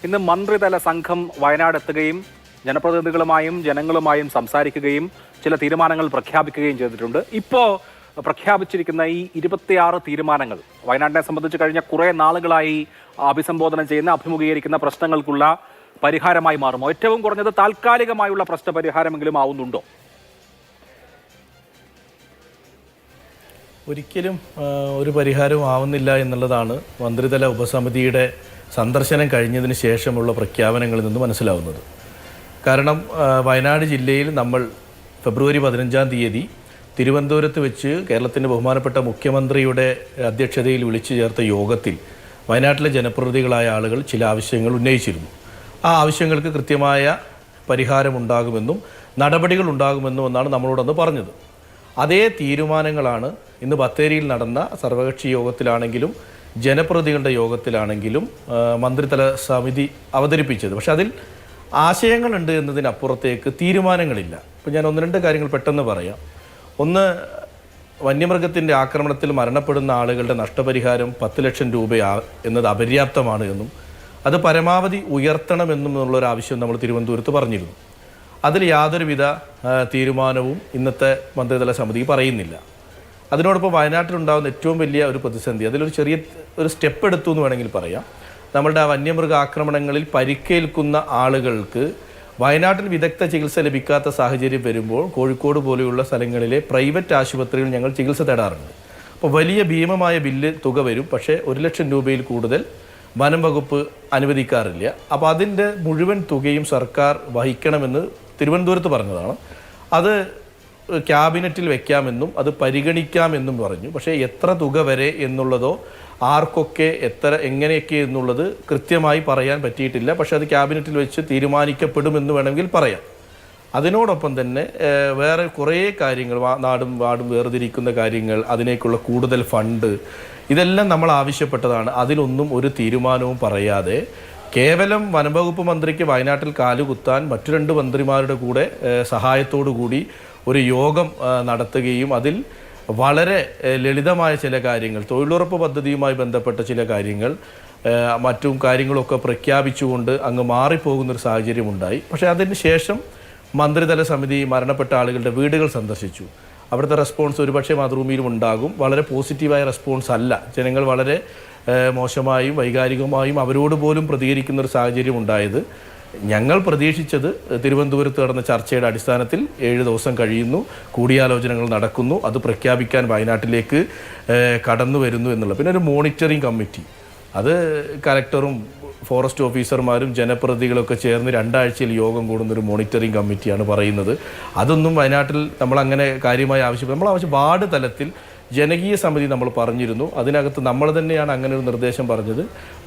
ഇന്ന് മന്ത്രിതല സംഘം വയനാട് എത്തുകയും ജനപ്രതിനിധികളുമായും ജനങ്ങളുമായും സംസാരിക്കുകയും ചില തീരുമാനങ്ങൾ പ്രഖ്യാപിക്കുകയും ചെയ്തിട്ടുണ്ട്. ഇപ്പോൾ പ്രഖ്യാപിച്ചിരിക്കുന്ന ഈ 26 തീരുമാനങ്ങൾ വയനാടിനെ സംബന്ധിച്ച് കഴിഞ്ഞ കുറേ നാളുകളായി അഭിസംബോധന ചെയ്യുന്ന അഭിമുഖീകരിക്കുന്ന പ്രശ്നങ്ങൾക്കുള്ള പരിഹാരമായി മാറുമോ? ഏറ്റവും കുറഞ്ഞത് താൽക്കാലികമായുള്ള പ്രശ്നപരിഹാരമെങ്കിലും ആവുന്നുണ്ടോ? ഒരിക്കലും ഒരു പരിഹാരവും ആവുന്നില്ല എന്നുള്ളതാണ് മന്ത്രിതല ഉപസമിതിയുടെ സന്ദർശനം കഴിഞ്ഞതിന് ശേഷമുള്ള പ്രഖ്യാപനങ്ങളിൽ നിന്ന് മനസ്സിലാവുന്നത്. കാരണം വയനാട് ജില്ലയിൽ നമ്മൾ ഫെബ്രുവരി 15-ാം തീയതി തിരുവനന്തപുരത്ത് വെച്ച് കേരളത്തിൻ്റെ ബഹുമാനപ്പെട്ട മുഖ്യമന്ത്രിയുടെ അധ്യക്ഷതയിൽ വിളിച്ചു ചേർത്ത യോഗത്തിൽ വയനാട്ടിലെ ജനപ്രതിനിധികളായ ആളുകൾ ചില ആവശ്യങ്ങൾ ഉന്നയിച്ചിരുന്നു. ആ ആവശ്യങ്ങൾക്ക് കൃത്യമായ പരിഹാരമുണ്ടാകുമെന്നും നടപടികൾ ഉണ്ടാകുമെന്നും എന്നാണ് നമ്മളോടന്ന് പറഞ്ഞത്. അതേ തീരുമാനങ്ങളാണ് ഇന്ന് ബത്തേരിയിൽ നടന്ന സർവകക്ഷി യോഗത്തിലാണെങ്കിലും ജനപ്രതിനിധികളുടെ യോഗത്തിലാണെങ്കിലും മന്ത്രിതല സമിതി അവതരിപ്പിച്ചത്. പക്ഷെ അതിൽ ആശയങ്ങളുണ്ട് എന്നതിനപ്പുറത്തേക്ക് തീരുമാനങ്ങളില്ല. ഇപ്പോൾ ഞാൻ ഒന്ന് രണ്ട് കാര്യങ്ങൾ പെട്ടെന്ന് പറയാം. ഒന്ന്, വന്യമൃഗത്തിൻ്റെ ആക്രമണത്തിൽ മരണപ്പെടുന്ന ആളുകളുടെ നഷ്ടപരിഹാരം 10 ലക്ഷം രൂപ എന്നത് അപര്യാപ്തമാണ് എന്നും അത് പരമാവധി ഉയർത്തണമെന്നുള്ളൊരാവശ്യം നമ്മൾ തിരുവനന്തപുരത്ത് പറഞ്ഞിരുന്നു. അതിൽ യാതൊരുവിധ തീരുമാനവും ഇന്നത്തെ മന്ത്രിതല സമിതി പറയുന്നില്ല. അതിനോടൊപ്പം വയനാട്ടിലുണ്ടാകുന്ന ഏറ്റവും വലിയ ഒരു പ്രതിസന്ധി, അതിലൊരു ചെറിയ ഒരു സ്റ്റെപ്പ് എടുത്തു എന്ന് വേണമെങ്കിൽ പറയാം. നമ്മളുടെ വന്യമൃഗ ആക്രമണങ്ങളിൽ പരിക്കേൽക്കുന്ന ആളുകൾക്ക് വയനാട്ടിൽ വിദഗ്ധ ചികിത്സ ലഭിക്കാത്ത സാഹചര്യം വരുമ്പോൾ കോഴിക്കോട് പോലെയുള്ള സ്ഥലങ്ങളിലെ പ്രൈവറ്റ് ആശുപത്രികൾ ഞങ്ങൾ ചികിത്സ തേടാറുണ്ട്. അപ്പോൾ വലിയ ഭീമമായ ബില്ല് തുക വരും. പക്ഷേ 1 ലക്ഷം രൂപയിൽ കൂടുതൽ വനം വകുപ്പ് അനുവദിക്കാറില്ല. അപ്പോൾ അതിൻ്റെ മുഴുവൻ തുകയും സർക്കാർ വഹിക്കണമെന്ന് തിരുവനന്തപുരത്ത് പറഞ്ഞതാണ്. അത് ക്യാബിനറ്റിൽ വെക്കാമെന്നും അത് പരിഗണിക്കാമെന്നും പറഞ്ഞു. പക്ഷേ എത്ര തുക വരെ എന്നുള്ളതോ ആർക്കൊക്കെ എങ്ങനെയൊക്കെ എന്നുള്ളത് കൃത്യമായി പറയാൻ പറ്റിയിട്ടില്ല. പക്ഷേ അത് ക്യാബിനറ്റിൽ വെച്ച് തീരുമാനിക്കപ്പെടുമെന്ന് വേണമെങ്കിൽ പറയാം. അതിനോടൊപ്പം തന്നെ വേറെ കുറേ കാര്യങ്ങൾ, നാടും വാടും വേർതിരിക്കുന്ന കാര്യങ്ങൾ, അതിനേക്കുള്ള കൂടുതൽ ഫണ്ട്, ഇതെല്ലാം നമ്മൾ ആവശ്യപ്പെട്ടതാണ്. അതിലൊന്നും ഒരു തീരുമാനവും പറയാതെ കേവലം വനംവകുപ്പ് മന്ത്രിക്ക് വയനാട്ടിൽ കാലുകുത്താൻ മറ്റു 2 മന്ത്രിമാരുടെ കൂടെ സഹായത്തോടു കൂടി ഒരു യോഗം നടത്തുകയും അതിൽ വളരെ ലളിതമായ ചില കാര്യങ്ങൾ, തൊഴിലുറപ്പ് പദ്ധതിയുമായി ബന്ധപ്പെട്ട ചില കാര്യങ്ങൾ, മറ്റും കാര്യങ്ങളൊക്കെ പ്രഖ്യാപിച്ചുകൊണ്ട് അങ്ങ് മാറിപ്പോകുന്നൊരു സാഹചര്യമുണ്ടായി. പക്ഷേ അതിന് ശേഷം മന്ത്രിതല സമിതി മരണപ്പെട്ട ആളുകളുടെ വീടുകൾ സന്ദർശിച്ചു. അവിടുത്തെ റെസ്പോൺസ് ഒരുപക്ഷെ മാതൃഭൂമിയിലും ഉണ്ടാകും. വളരെ പോസിറ്റീവായ റെസ്പോൺസ് അല്ല. ജനങ്ങൾ വളരെ മോശമായും വൈകാരികമായും അവരോട് പോലും പ്രതികരിക്കുന്നൊരു സാഹചര്യം ഉണ്ടായത്. ഞങ്ങൾ പ്രതീക്ഷിച്ചത് തിരുവനന്തപുരത്ത് നടന്ന ചർച്ചയുടെ അടിസ്ഥാനത്തിൽ 7 ദിവസം കഴിയുന്നു, കൂടിയാലോചനകൾ നടക്കുന്നു, അത് പ്രഖ്യാപിക്കാൻ വയനാട്ടിലേക്ക് കടന്നു വരുന്നു എന്നുള്ളത്. പിന്നെ ഒരു മോണിറ്ററിംഗ് കമ്മിറ്റി, അത് കലക്ടറും ഫോറസ്റ്റ് ഓഫീസർമാരും ജനപ്രതിനിധികളൊക്കെ ചേർന്ന് 2 ആഴ്ചയിൽ യോഗം കൂടുന്നൊരു മോണിറ്ററിംഗ് കമ്മിറ്റിയാണ് പറയുന്നത്. അതൊന്നും വയനാട്ടിൽ നമ്മളങ്ങനെ കാര്യമായി ആവശ്യം വാർഡ് തലത്തിൽ ജനകീയ സമിതി നമ്മൾ പറഞ്ഞിരുന്നു. അതിനകത്ത് നമ്മൾ തന്നെയാണ് അങ്ങനെ ഒരു നിർദ്ദേശം പറഞ്ഞത്.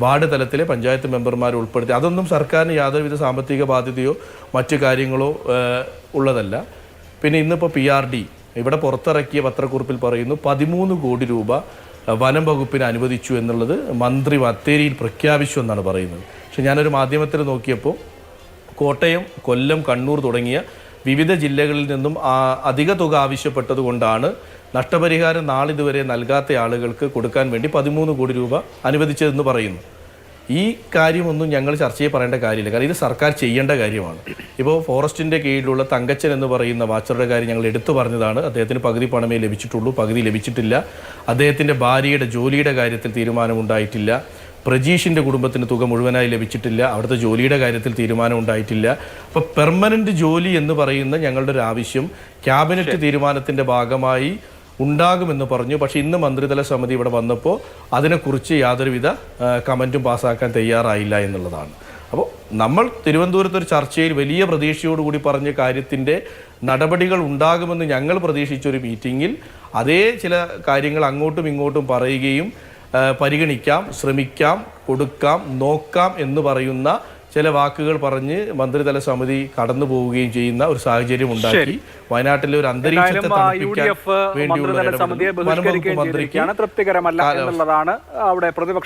വാർഡ് തലത്തിലെ പഞ്ചായത്ത് മെമ്പർമാരെ ഉൾപ്പെടുത്തി. അതൊന്നും സർക്കാരിന് യാതൊരുവിധ സാമ്പത്തിക ബാധ്യതയോ മറ്റു കാര്യങ്ങളോ ഉള്ളതല്ല. പിന്നെ ഇന്നിപ്പോൾ PRD ഇവിടെ പുറത്തിറക്കിയ പത്രക്കുറിപ്പിൽ പറയുന്നു 13 കോടി രൂപ വനം വകുപ്പിന് അനുവദിച്ചു എന്നുള്ളത് മന്ത്രി ബത്തേരിയിൽ പ്രഖ്യാപിച്ചു എന്നാണ് പറയുന്നത്. പക്ഷെ ഞാനൊരു മാധ്യമത്തിൽ നോക്കിയപ്പോൾ കോട്ടയം, കൊല്ലം, കണ്ണൂർ തുടങ്ങിയ വിവിധ ജില്ലകളിൽ നിന്നും അധിക തുക ആവശ്യപ്പെട്ടത് കൊണ്ടാണ് നഷ്ടപരിഹാരം നാളിതുവരെ നൽകാത്ത ആളുകൾക്ക് കൊടുക്കാൻ വേണ്ടി 13 കോടി രൂപ അനുവദിച്ചതെന്ന് പറയുന്നു. ഈ കാര്യമൊന്നും ഞങ്ങൾ ചർച്ചയിൽ പറയേണ്ട കാര്യമില്ല. കാരണം ഇത് സർക്കാർ ചെയ്യേണ്ട കാര്യമാണ്. ഇപ്പോൾ ഫോറസ്റ്റിൻ്റെ കീഴിലുള്ള തങ്കച്ചൻ എന്ന് പറയുന്ന വാച്ചറുടെ കാര്യം ഞങ്ങൾ എടുത്തു പറഞ്ഞതാണ്. അദ്ദേഹത്തിന് പകുതി പണമേ ലഭിച്ചിട്ടുള്ളൂ, പകുതി ലഭിച്ചിട്ടില്ല. അദ്ദേഹത്തിൻ്റെ ഭാര്യയുടെ ജോലിയുടെ കാര്യത്തിൽ തീരുമാനമുണ്ടായിട്ടില്ല. പ്രജീഷിൻ്റെ കുടുംബത്തിന് തുക മുഴുവനായി ലഭിച്ചിട്ടില്ല. അവിടുത്തെ ജോലിയുടെ കാര്യത്തിൽ തീരുമാനം ഉണ്ടായിട്ടില്ല. അപ്പോൾ പെർമനൻ്റ് ജോലി എന്ന് പറയുന്ന ഞങ്ങളുടെ ഒരു ആവശ്യം ക്യാബിനറ്റ് തീരുമാനത്തിൻ്റെ ഭാഗമായി ഉണ്ടാകുമെന്ന് പറഞ്ഞു. പക്ഷേ ഇന്ന് മന്ത്രിതല സമിതി ഇവിടെ വന്നപ്പോൾ അതിനെക്കുറിച്ച് യാതൊരുവിധ കമൻറ്റും പാസ്സാക്കാൻ തയ്യാറായില്ല എന്നുള്ളതാണ്. അപ്പോൾ നമ്മൾ തിരുവനന്തപുരത്ത് ഒരു ചർച്ചയിൽ വലിയ പ്രതീക്ഷയോടുകൂടി പറഞ്ഞ കാര്യത്തിൻ്റെ നടപടികൾ ഉണ്ടാകുമെന്ന് ഞങ്ങൾ പ്രതീക്ഷിച്ചൊരു മീറ്റിങ്ങിൽ അതേ ചില കാര്യങ്ങൾ അങ്ങോട്ടും ഇങ്ങോട്ടും പറയുകയും പരിഗണിക്കാം, ശ്രമിക്കാം, കൊടുക്കാം, നോക്കാം എന്ന് പറയുന്ന ചില വാക്കുകൾ പറഞ്ഞ് മന്ത്രിതല സമിതി കടന്നു പോവുകയും ചെയ്യുന്ന ഒരു സാഹചര്യം ഉണ്ടാക്കി. വയനാട്ടിലെ ഒരു അന്തരീക്ഷത്തെ തൃപ്തികരമല്ല എന്നുള്ളതാണ് അവിടെ പ്രതിപക്ഷ